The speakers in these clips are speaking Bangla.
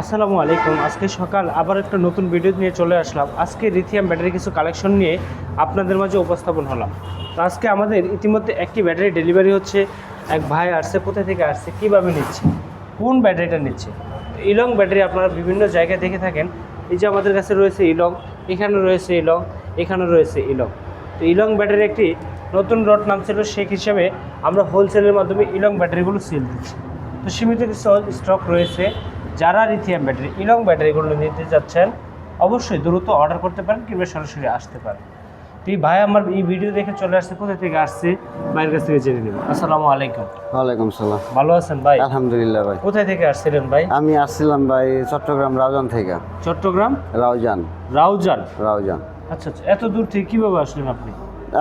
আসসালামু আলাইকুম। আজকে সকাল আবার একটা নতুন ভিডিও নিয়ে চলে আসলাম। আজকে লিথিয়াম ব্যাটারি কিছু কালেকশন নিয়ে আপনাদের মাঝে উপস্থাপন হলাম। তো আজকে আমাদের ইতিমধ্যে একটি ব্যাটারি ডেলিভারি হচ্ছে। এক ভাই আসছে, কোথা থেকে আসছে, কীভাবে নিচ্ছে, কোন ব্যাটারিটা নিচ্ছে। তো ইলং ব্যাটারি আপনারা বিভিন্ন জায়গায় দেখে থাকেন। এই যে আমাদের কাছে রয়েছে ইলং, এখানে রয়েছে ইলং, এখানে রয়েছে ইলং। তো ইলং ব্যাটারি একটি নতুন রড নামছিল, সেই হিসাবে আমরা হোলসেলের মাধ্যমে ইলং ব্যাটারিগুলো সেল দিচ্ছি। তো সীমিত কিছু স্টক রয়েছে। যারা লিথিয়াম ব্যাটারি ইলং ব্যাটারিগুলো নিতে যাচ্ছেন অবশ্যই দ্রুত অর্ডার করতে পারেন কিংবা সরাসরি আসতে পারেন। তো এই ভাই আমার এই ভিডিও দেখে চলে আসছে, কোথা থেকে আসছে ভাইয়ের কাছ থেকে জেনে নেব। আসসালামু আলাইকুম। ওয়ালাইকুম সালাম। ভালো আছেন ভাই? আলহামদুলিল্লাহ ভাই। কোথায় থেকে আসছিলেন ভাই? আমি আসছিলাম ভাই চট্টগ্রাম রাউজান থেকে। চট্টগ্রাম রাউজান। রাউজান। রাউজান। আচ্ছা আচ্ছা, এত দূর থেকে কীভাবে আসলেন আপনি?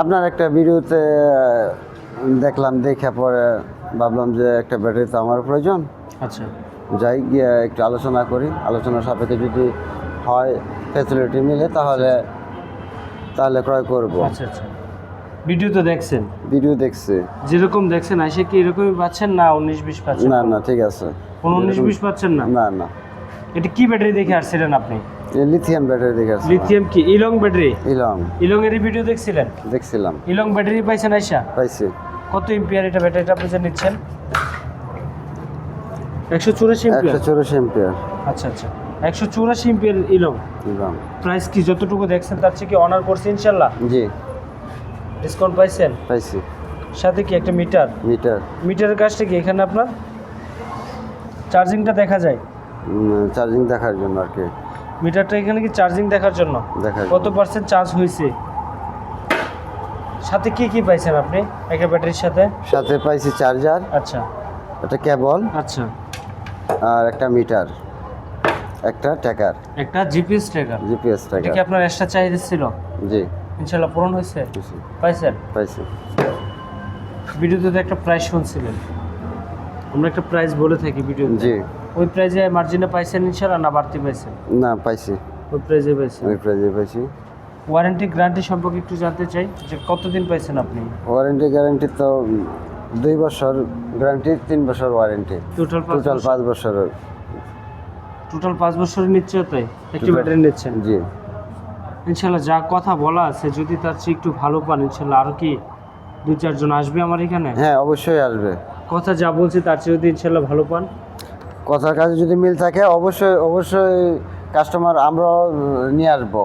আপনার একটা ভিডিওতে দেখলাম, দেখে পরে ভাবলাম যে একটা ব্যাটারি তো আমার প্রয়োজন। আচ্ছা, যাই গিয়ে একটু আলোচনা করি, আলোচনার সাপেক্ষে যদি হয় ফ্যাসিলিটি মিলে তাহলে ক্রয় করব। আচ্ছা আচ্ছা, ভিডিও তো দেখছেন? ভিডিও দেখছি। যেরকম দেখছেন আইসে কি এরকমই পাচ্ছেন না 19-20 পাচ্ছেন? না না, ঠিক আছে। কোনো 19-20 পাচ্ছেন না? না না, এটা কি ব্যাটারি দেখে আসছিলেন আপনি? লিথিয়াম ব্যাটারি দেখে আসছি। লিথিয়াম কি ইলং ব্যাটারি? ইলং। ইলং এর ভিডিও দেখছিলেন? দেখছিলাম। ইলং ব্যাটারি পাইছেন আইসা? পাইছি। কত এম্পিয়ার এটা ব্যাটারিটা আপনি যে নিচ্ছেন? 184 এম্পিয়ার। 184 এম্পিয়ার। আচ্ছা আচ্ছা, 184 এম্পিয়ার ইলং। ইলং। প্রাইস কি যতটুকু দেখছেন তার চেয়ে কি অনার করছে ইনশাআল্লাহ? জি, ডিসকাউন্ট পাইছেন? পাইছি। সাথে কি একটা মিটার? মিটারের কাজটা কি এখানে আপনার চার্জিংটা দেখা যায়? চার্জিং দেখার জন্য আর কি। মিটারটা এখানে কি চার্জিং দেখার জন্য? কত পার্সেন্ট চার্জ হয়েছে? সাথে কি কি পাইছেন আপনি একটা ব্যাটারির সাথে? সাথে পাইছি চার্জার, আচ্ছা, একটা কেবল, আচ্ছা, আর একটা মিটার, একটা ট্র্যাকার, একটা জিপিএস ট্র্যাকার। জিপিএস এটা ট্র্যাকার। কি আপনার এক্সট্রা চাহিদা ছিল? জি, ইনশাআল্লাহ পূরণ হয়েছে? পাইছেন? পাইছি। ভিডিওতে তো একটা প্রাইস শুনছিলেন, আমরা একটা প্রাইস বলে থাকি ভিডিওতে। জি। ওই প্রাইজে মার্জিনে পাইছেন ইনশাআল্লাহ না বাড়তি পাইছেন? না, পাইছি। ওই প্রাইজে পাইছেন। ওই প্রাইজে পাইছি। ওয়ারেন্টি গ্যারান্টি সম্পর্কে একটু জানতে চাই, যে কতদিন পাইছেন আপনি? ওয়ারেন্টি গ্যারান্টি তো 2 বছর গ্যারান্টি, 3 বছর ওয়ারেন্টি, টোটাল 5 বছরের। টোটাল 5 বছরের নিশ্চয়তাই একটি ব্যাটারি নিচ্ছেন? জি। ইনশাআল্লাহ যা কথা বলা আছে, যদি তার চেয়ে একটু ভালো পান ইনশাআল্লাহ আরও কি 2-4 জন আসবে আমার এখানে? হ্যাঁ, অবশ্যই আসবে। কথা যা বলছি তার চেয়ে যদি ইনশাআল্লাহ ভালো পান, কথার কাজে যদি মিল থাকে অবশ্যই কাস্টমার আমরা নিয়ে আসবো।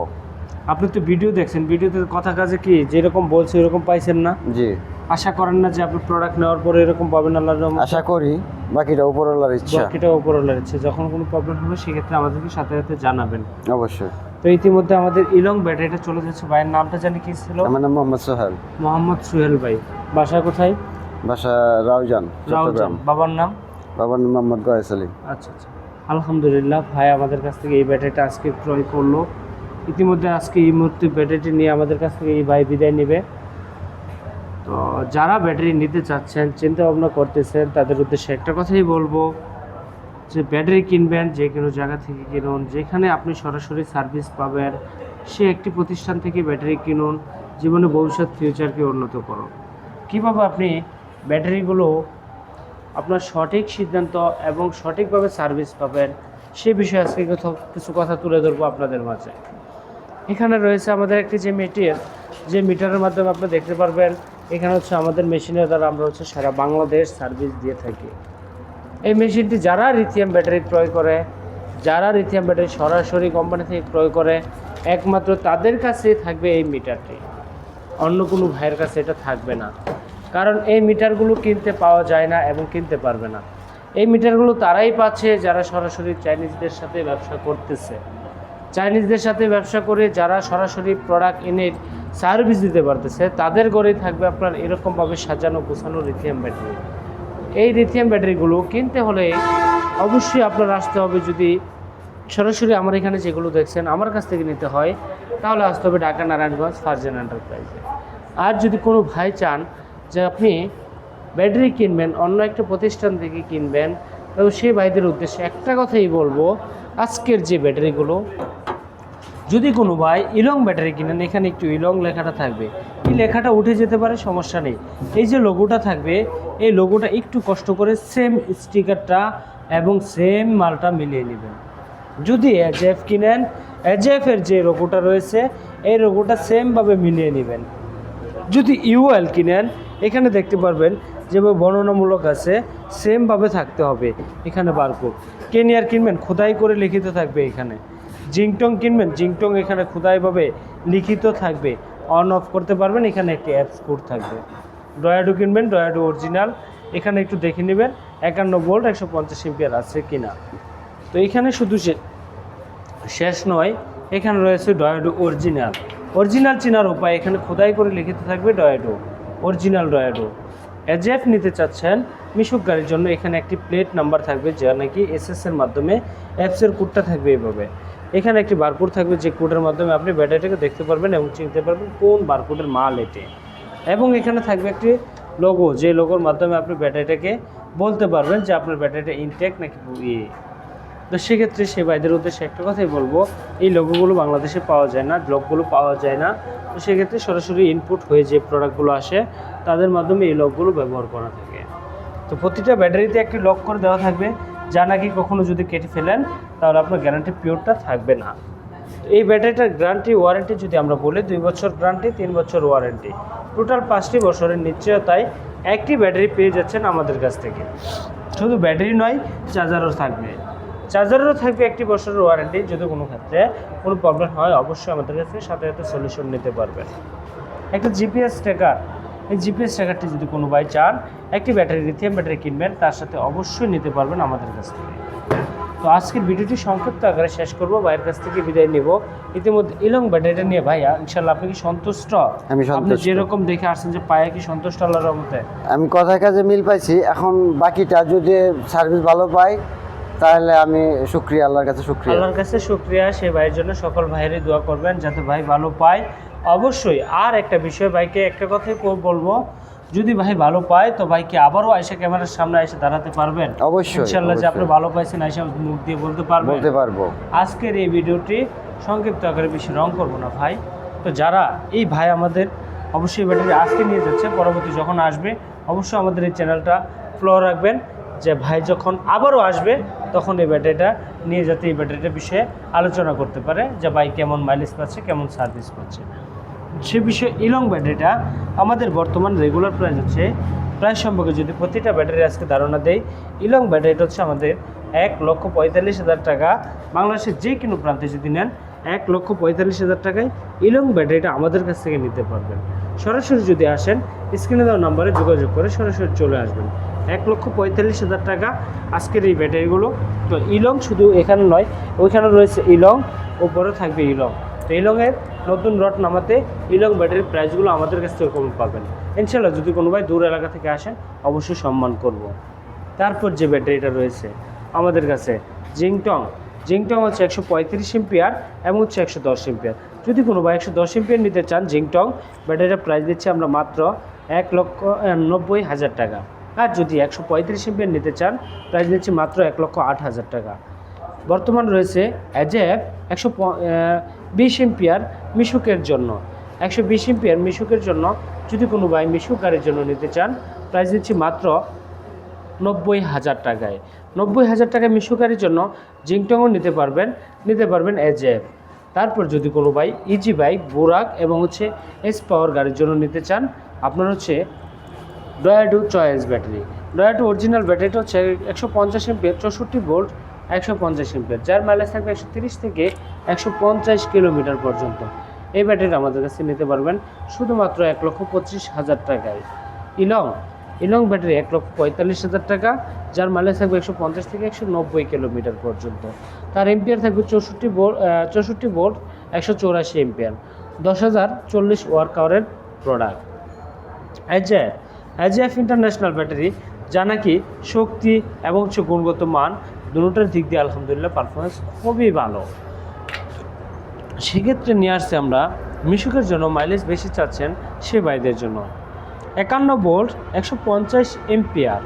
আপনি তো ভিডিও দেখছেন, ভিডিওতে কথা কাজে কি যেরকম বলছে এরকম পাইছেন না? জি। আশা করেন না যে আপনি প্রোডাক্ট নেওয়ার পরে এরকম পাবেন? আল্লাহর রহমতে আশা করি, বাকিটা উপরওয়ালার ইচ্ছা। বাকিটা উপরওয়ালার ইচ্ছে। যখন কোনো প্রবলেম হবে সেক্ষেত্রে আমাদেরকে সাথে সাথে জানাবেন। অবশ্যই। তো ইতিমধ্যে আমাদের ইলং ব্যাটারিটা চলে যাচ্ছে। ভাইয়ের নামটা জানি কি ছিল? আমার নাম মোহাম্মদ সোহেল। মোহাম্মদ সোহেল ভাই। বাসা কোথায়? বাসা রাউজান, চট্টগ্রাম। বাবার নাম? বাবার নাম মোহাম্মদ গয়েস আলী। আচ্ছা আচ্ছা, আলহামদুলিল্লাহ ভাই আমাদের কাছ থেকে এই ব্যাটারিটা আজকে ক্রয় করলো। ইতিমধ্যে আজকে এই মুহূর্তে ব্যাটারিটি নিয়ে আমাদের কাছ থেকে এই ভাই বিদায় নেবে। তো যারা ব্যাটারি নিতে চাচ্ছেন, চিন্তা ভাবনা করতেছেন, তাদের উদ্দেশ্যে একটা কথাই বলবো, যে ব্যাটারি কিনবেন যে কোনো জায়গা থেকে কিনুন, যেখানে আপনি সরাসরি সার্ভিস পাবেন সে একটি প্রতিষ্ঠান থেকে ব্যাটারি কিনুন। জীবনে ভবিষ্যৎ ফিউচারকে উন্নত করুন। কীভাবে আপনি ব্যাটারিগুলো আপনার সঠিক সিদ্ধান্ত এবং সঠিকভাবে সার্ভিস পাবেন সে বিষয়ে আজকে কিছু কথা তুলে ধরবো আপনাদের মাঝে। এখানে রয়েছে আমাদের একটি যে মিটার, যে মিটারের মাধ্যমে আপনি দেখতে পারবেন এখানে হচ্ছে আমাদের মেশিনের দ্বারা আমরা হচ্ছে সারা বাংলাদেশ সার্ভিস দিয়ে থাকি। এই মেশিনটি যারা লিথিয়াম ব্যাটারি ক্রয় করে, যারা লিথিয়াম ব্যাটারি সরাসরি কোম্পানি থেকে ক্রয় করে, একমাত্র তাদের কাছেই থাকবে এই মিটারটি। অন্য কোনো ভাইয়ের কাছে এটা থাকবে না, কারণ এই মিটারগুলো কিনতে পাওয়া যায় না এবং কিনতে পারবে না। এই মিটারগুলো তারাই পাচ্ছে যারা সরাসরি চাইনিজদের সাথে ব্যবসা করতেছে। চাইনিজদের সাথে ব্যবসা করে যারা সরাসরি প্রোডাক্ট এনে সার্ভিস দিতে পারতেছে, তাদের ঘরেই থাকবে আপনার এরকমভাবে সাজানো গোছানো লিথিয়াম ব্যাটারি। এই লিথিয়াম ব্যাটারিগুলো কিনতে হলে অবশ্যই আপনার আসতে হবে, যদি সরাসরি আমার এখানে যেগুলো দেখছেন আমার কাছ থেকে নিতে হয় তাহলে আসতে হবে ঢাকা নারায়ণগঞ্জ ফারজান এন্টারপ্রাইজে। আর যদি কোনো ভাই চান যে আপনি ব্যাটারি কিনবেন অন্য একটা প্রতিষ্ঠান থেকে কিনবেন, তবে সেই ভাইদের উদ্দেশ্যে একটা কথাই বলবো, আজকের যে ব্যাটারিগুলো যদি কোনো ভাই ইলং ব্যাটারি কিনেন, এখানে একটু ইলং লেখাটা থাকবে, এই লেখাটা উঠে যেতে পারে, সমস্যা নেই। এই যে লোগোটা থাকবে, এই লোগোটা একটু কষ্ট করে সেম স্টিকারটা এবং সেম মালটা মিলিয়ে নেবেন। যদি এজএফ কিনেন, এজএফের যে লোগোটা রয়েছে এই লোগোটা সেমভাবে মিলিয়ে নেবেন। যদি ইউএল কিনেন, এখানে দেখতে পারবেন যেভাবে বর্ণনামূলক আছে সেমভাবে থাকতে হবে। এখানে বারকোড। কেনিয়ার কিনবেন, খোদাই করে লিখিত থাকবে এখানে। জিংটং কিনবেন, জিংটং এখানে খোদাইভাবে লিখিত থাকবে। অন অফ করতে পারবেন, এখানে একটি অ্যাপস কোড থাকবে। ডয়াডো কিনবেন, ডয়াডো অরিজিনাল, এখানে একটু দেখে নেবেন 51 ভোল্ট 150 এম্পিয়ার আছে কিনা। তো এখানে শুধু শেষ নয়, এখানে রয়েছে ডয়াডো অরিজিনাল। অরিজিনাল চেনার উপায় এখানে খোদাই করে লিখিত থাকবে ডয়াডো অরিজিনাল। ডয়াডো এজএফ নিতে চাচ্ছেন মিশুক গাড়ির জন্য, এখানে একটি প্লেট নাম্বার থাকবে যা নাকি এসএসের মাধ্যমে অ্যাপসের কোডটা থাকবে এইভাবে। এখানে একটি বারকোড থাকবে যে কোডের মাধ্যমে আপনি ব্যাটারিটাকে দেখতে পারবেন এবং চিনতে পারবেন কোন বারকোডের মাল এটি। এবং এখানে থাকবে একটি লোগো, যে লোগোর মাধ্যমে আপনি ব্যাটারিটাকে বলতে পারবেন যে আপনার ব্যাটারিটা ইনটেক নাকি ইয়ে। তো সেক্ষেত্রে সে ভাইদের উদ্দেশ্যে একটা কথাই বলবো, এই লোগোগুলো বাংলাদেশে পাওয়া যায় না, ব্লগগুলো পাওয়া যায় না। তো সেক্ষেত্রে সরাসরি ইনপুট হয়ে যে প্রোডাক্টগুলো আসে তাদের মাধ্যমে এই লকগুলো ব্যবহার করা থাকে। তো প্রতিটা ব্যাটারিতে একটি লক করে দেওয়া থাকবে, যা নাকি কখনো যদি কেটে ফেলেন তাহলে আপনার গ্যারান্টি পিওরটা থাকবে না। তো এই ব্যাটারিটার গ্যারান্টি ওয়ারেন্টি যদি আমরা বলি 2 বছর গ্যারান্টি, 3 বছর ওয়ারেন্টি, টোটাল 5টি বছরের নিশ্চয়তায় একটি ব্যাটারি পেয়ে যাচ্ছেন আমাদের কাছ থেকে। শুধু ব্যাটারি নয়, চার্জারও থাকবে। চার্জারেরও থাকবে 1 বছরের ওয়ারেন্টি। যদি কোনো ক্ষেত্রে কোনো প্রবলেম হয় অবশ্যই আমাদের কাছে সাথে সাথে সলিউশন নিতে পারবেন। একটা জিপিএস ট্র্যাকার, এই জিপিএস ট্র্যাকারটি যদি কোনো ভাই চান একটি ব্যাটারি, লিথিয়াম ব্যাটারি কিনবেন, তার সাথে অবশ্যই নিতে পারবেন আমাদের কাছ থেকে। তো আজকের ভিডিওটি সংক্ষিপ্ত আকারে শেষ করব, ভাইয়ের কাছ থেকে বিদায় নেব। ইতিমধ্যে ইলং ব্যাটারিটা নিয়ে ভাইয়া ইনশাল্লাহ আপনি কি সন্তুষ্ট? আমি আপনি সন্তুষ্ট। যেরকম দেখে আসছেন যে পায়ে কি সন্তুষ্ট আল্লাহর রহমতে? আমি কথায় কাজে মিল পাইছি। এখন বাকিটা যদি সার্ভিস ভালো পাই তাহলে আমি শুক্রিয়া, আল্লাহর কাছে শুক্রিয়া। আল্লাহর কাছে শুকরিয়া। সে ভাইয়ের জন্য সকল ভাইয়েরই দোয়া করবেন যাতে ভাই ভালো পায়। অবশ্যই আর একটা বিষয় ভাইকে একটা কথাই বলবো, যদি ভাই ভালো পায় তো ভাইকে আবারও আয়সা ক্যামেরার সামনে এসে দাঁড়াতে পারবেন অবশ্যই, ইনশাআল্লাহ, যে আপনি অবশ্যই। ভালো পাইছেন আয়সা মুখ দিয়ে বলতে পারবেন। বলতে পারবো। আজকের এই ভিডিওটি সংক্ষিপ্ত আকারে বেশি রং করবো না ভাই। তো যারা এই ভাই আমাদের অবশ্যই ব্যাটারি আজকে নিয়ে যাচ্ছে, পরবর্তী যখন আসবে অবশ্যই আমাদের এই চ্যানেলটা ফলো রাখবেন, যে ভাই যখন আবারও আসবে তখন এই ব্যাটারিটা নিয়ে যাতে এই ব্যাটারিটার বিষয়ে আলোচনা করতে পারে, যে ভাই কেমন মাইলেজ পাচ্ছে, কেমন সার্ভিস পাচ্ছে। সে বিষয়ে ইলং ব্যাটারিটা আমাদের বর্তমান রেগুলার প্রাইস হচ্ছে, প্রাইস সম্পর্কে যদি প্রতিটা ব্যাটারি আজকে ধারণা দেয়, ইলং ব্যাটারিটা হচ্ছে আমাদের 1,45,000 টাকা। বাংলাদেশের যে কোনো প্রান্তে যদি নেন 1,45,000 টাকায় ইলং ব্যাটারিটা আমাদের কাছ থেকে নিতে পারবেন। সরাসরি যদি আসেন স্ক্রিনে দেওয়া নাম্বারে যোগাযোগ করে সরাসরি চলে আসবেন। 1,45,000 টাকা আজকের এই ব্যাটারিগুলো। তো ইলং শুধু এখানে নয়, ওইখানে রয়েছে ইলং, ওপরে থাকবে ইলং। তো ইলংয়ের নতুন রড নামাতে ইলং ব্যাটারির প্রাইসগুলো আমাদের কাছ থেকে কম পাবেন ইনশাল্লাহ। যদি কোনো ভাই দূর এলাকা থেকে আসেন অবশ্যই সম্মান করব। তারপর যে ব্যাটারিটা রয়েছে আমাদের কাছে জিংটং, জিংটং হচ্ছে 135 এম্পিয়ার এবং হচ্ছে 110 এম্পিয়ার। যদি কোনো ভাই 110 এম্পিয়ার নিতে চান জিংটং ব্যাটারিটার প্রাইস দিচ্ছে আমরা মাত্র 1,90,000 টাকা। আর যদি 135 এম্পিয়ার নিতে চান প্রাইস দিচ্ছি মাত্র 1,08,000 টাকা। বর্তমান রয়েছে এজএফ 120 এম্পিয়ার মিশুকের জন্য, 120 এম্পিয়ার মিশুকের জন্য। যদি কোনো ভাই মিশুক গাড়ির জন্য নিতে চান প্রাইস দিচ্ছি মাত্র 90,000 টাকায়। 90,000 টাকায় মিশুক গাড়ির জন্য জিংটংও নিতে পারবেন এজএফ। তারপর যদি কোনো ভাই ইজি বাইক, বুরাক এবং হচ্ছে এস পাওয়ার গাড়ির জন্য নিতে চান, আপনার হচ্ছে ডয়াডো চয়েস ব্যাটারি। ডয়াডো অরিজিনাল ব্যাটারিটা হচ্ছে 150 এম্পিয়ার, 64 ভোল্ট, 150 এম্পিয়ার, যার মাইলেজ থাকবে 130 থেকে 150 কিলোমিটার পর্যন্ত। এই ব্যাটারি আমাদের কাছে নিতে পারবেন শুধুমাত্র 1,25,000 টাকায়। ইলং ব্যাটারি 1,45,000 টাকা, যার মাইলেজ থাকবে 150 থেকে 190 কিলোমিটার পর্যন্ত। তার এম্পিয়ার থাকবে 64 ভোল্ট, 184 এম্পিয়ার, 10,040 ওয়াট আওয়ারের প্রোডাক্ট। এজএফ ইন্টারন্যাশনাল ব্যাটারি, যা নাকি শক্তি এবং হচ্ছে গুণগত মান দুটোটার দিক দিয়ে আলহামদুলিল্লাহ পারফরমেন্স খুবই ভালো। সেক্ষেত্রে নিয়ে আসছে আমরা মিশুকের জন্য, মাইলেজ বেশি চাচ্ছেন সে ভাইদের জন্য 51 ভোল্ট 150 এম্পিয়ার,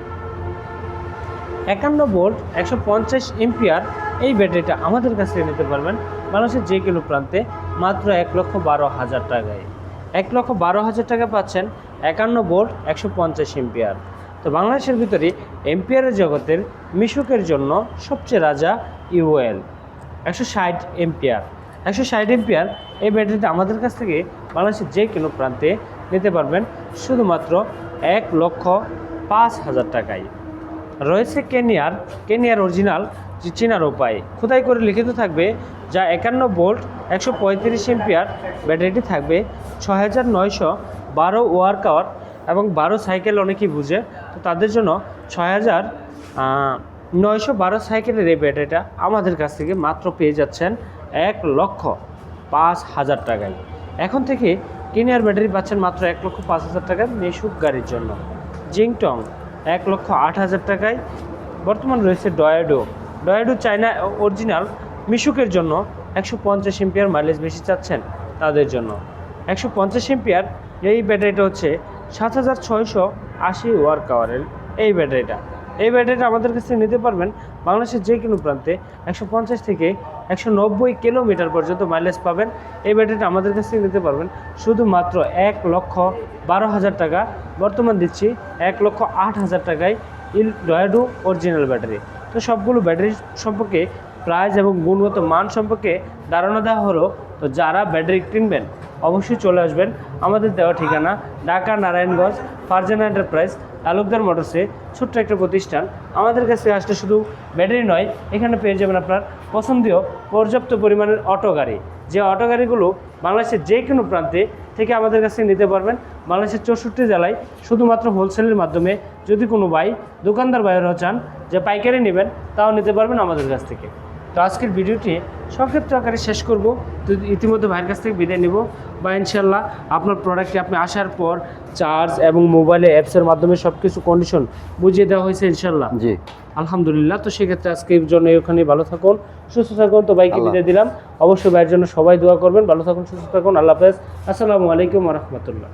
51 ভোল্ট 150 এম্পিয়ার এই ব্যাটারিটা আমাদের কাছ থেকে নিতে পারবেন বাংলাদেশের যে কোনো প্রান্তে মাত্র 1,12,000 টাকায়। 1,12,000 টাকা পাচ্ছেন 51 ভোল্ট 150 এম্পিয়ার। তো বাংলাদেশের ভিতরে এম্পিয়ারের জগতের মিশুকের জন্য সবচেয়ে রাজা ইউএল। 160 এম্পিয়ার। 160 এম্পিয়ার এই ব্যাটারিটা আমাদের কাছ থেকে বাংলাদেশের যে কোনো প্রান্তে নিতে পারবেন শুধুমাত্র 1,05,000 টাকায়। রয়েছে কেনিয়ার অরিজিনাল চীনা উপায় খোদাই করে লিখিত থাকবে, যা 51 ভোল্ট 135 এম্পিয়ার। ব্যাটারিটি থাকবে 6912 ওয়ার্ক আওয়ার এবং 12 সাইকেল অনেকেই বুঝে, তো তাদের জন্য 6912 সাইকেলের এই ব্যাটারিটা আমাদের কাছ থেকে মাত্র পেয়ে যাচ্ছেন 1,05,000 টাকায়। এখন থেকে কেনিয়ার ব্যাটারি পাচ্ছেন মাত্র 1,05,000 টাকায় মিশুক গাড়ির জন্য। জিংটং 1,08,000 টাকায়। বর্তমান রয়েছে ডয়াডো চায়না অরিজিনাল মিশুকের জন্য 150 এম্পিয়ার, মাইলেজ বেশি চাচ্ছেন তাদের জন্য 150 এম্পিয়ার। এই ব্যাটারিটা হচ্ছে 7680 ওয়ার্ক আওয়ারের এই ব্যাটারিটা আমাদের কাছে নিতে পারবেন বাংলাদেশের যে কোনো প্রান্তে 150 থেকে 190 কিলোমিটার পর্যন্ত মাইলেজ পাবেন। এই ব্যাটারিটা আমাদের কাছ থেকে নিতে পারবেন শুধুমাত্র 1,12,000 টাকা। বর্তমান দিচ্ছি 1,08,000 টাকায় ডয়াডো অরিজিনাল ব্যাটারি। তো সবগুলো ব্যাটারি সম্পর্কে প্রাইস এবং গুণগত মান সম্পর্কে ধারণা দেওয়া হলো। তো যারা ব্যাটারি কিনবেন অবশ্যই চলে আসবেন আমাদের দেওয়া ঠিকানা ঢাকা নারায়ণগঞ্জ ফারজানা এন্টারপ্রাইজ তালুকদার মোটরসে, ছোট্ট একটা প্রতিষ্ঠান। আমাদের কাছে আসলে শুধু ব্যাটারি নয়, এখানে পেয়ে যাবেন আপনার পছন্দীয় পর্যাপ্ত পরিমাণের অটো গাড়ি, যে অটো গাড়িগুলো বাংলাদেশের যে কোনো প্রান্তে থেকে আমাদের কাছে নিতে পারবেন। বাংলাদেশের 64 জেলায় শুধুমাত্র হোলসেলের মাধ্যমে। যদি কোনো দোকানদার ভাইয়েরাও চান যে পাইকারি নেবেন, তাও নিতে পারবেন আমাদের কাছ থেকে। তো আজকের ভিডিওটি সংক্ষিপ্ত আকারে শেষ করব। তো ইতিমধ্যে ভাইয়ের কাছ থেকে বিদায় নেব, বা ইনশাল্লাহ আপনার প্রোডাক্টটি আপনি আসার পর চার্জ এবং মোবাইলে অ্যাপসের মাধ্যমে সব কিছু কন্ডিশন বুঝিয়ে দেওয়া হয়েছে ইনশাল্লাহ। জি আলহামদুলিল্লাহ। তো সেক্ষেত্রে আজকের জন্য ওখানে ভালো থাকুন, সুস্থ থাকুন। তো ভাইকে বিদায় দিলাম, অবশ্যই ভাইয়ের জন্য সবাই দোয়া করবেন। ভালো থাকুন, সুস্থ থাকুন। আল্লাহ হাফেজ। আসসালামু আলাইকুম ওয়া রাহমাতুল্লাহ।